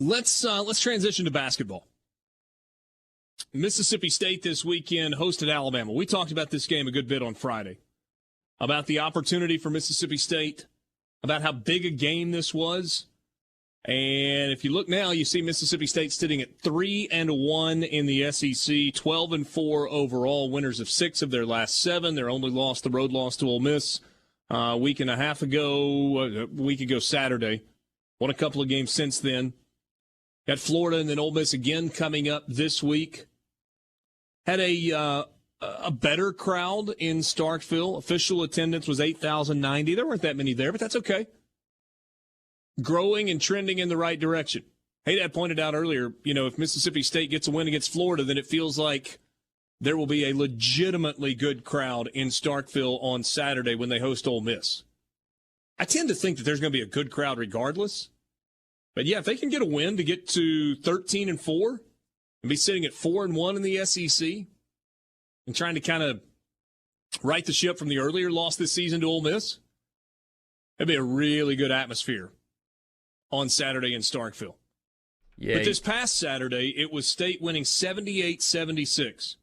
Let's transition to basketball. Mississippi State this weekend hosted Alabama. We talked about this game a good bit on Friday, about the opportunity for Mississippi State, about how big a game this was. And if you look now, you see Mississippi State sitting at 3-1 in the SEC, 12-4 overall, winners of 6 of their last 7. Their only loss, the road loss to Ole Miss, a week ago Saturday. Won a couple of games since then. Got Florida and then Ole Miss again coming up this week. Had a better crowd in Starkville. Official attendance was 8,090. There weren't that many there, but that's okay. Growing and trending in the right direction. Haydad pointed out earlier, if Mississippi State gets a win against Florida, then it feels like there will be a legitimately good crowd in Starkville on Saturday when they host Ole Miss. I tend to think that there's going to be a good crowd regardless. But yeah, if they can get a win to get to 13-4 and be sitting at 4-1 in the SEC and trying to kind of right the ship from the earlier loss this season to Ole Miss, that'd be a really good atmosphere on Saturday in Starkville. Yeah. But this past Saturday, it was State winning 78-76.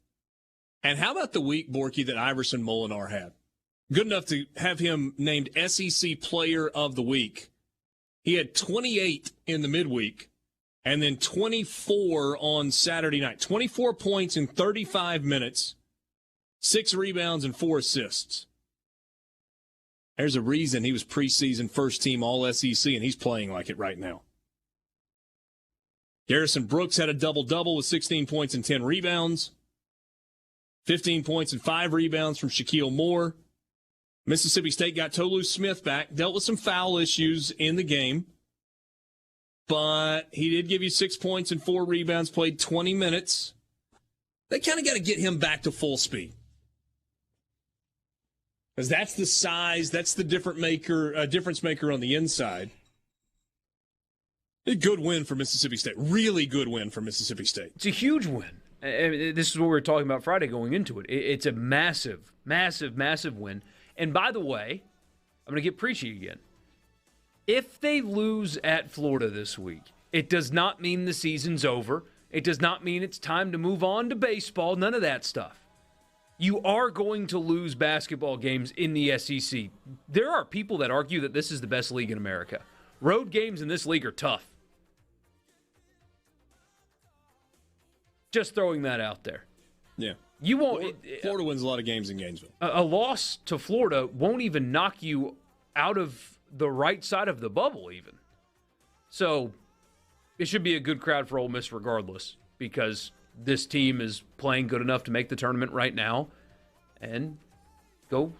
And how about the week, Borky, that Iverson Molinar had? Good enough to have him named SEC Player of the Week. He had 28 in the midweek and then 24 on Saturday night. 24 points in 35 minutes, 6 rebounds and 4 assists. There's a reason he was preseason first-team All-SEC, and he's playing like it right now. Garrison Brooks had a double-double with 16 points and 10 rebounds. 15 points and 5 rebounds from Shaquille Moore. Mississippi State got Tolu Smith back, dealt with some foul issues in the game, but he did give you 6 points and 4 rebounds, played 20 minutes. They kind of got to get him back to full speed. Because that's the size, that's the difference maker on the inside. A good win for Mississippi State. Really good win for Mississippi State. It's a huge win. This is what we were talking about Friday going into it. It's a massive, massive, massive win. And by the way, I'm going to get preachy again. If they lose at Florida this week, it does not mean the season's over. It does not mean it's time to move on to baseball. None of that stuff. You are going to lose basketball games in the SEC. There are people that argue that this is the best league in America. Road games in this league are tough. Just throwing that out there. Yeah. You won't. Florida wins a lot of games in Gainesville. A loss to Florida won't even knock you out of the right side of the bubble, even. So it should be a good crowd for Ole Miss regardless, because this team is playing good enough to make the tournament right now. And go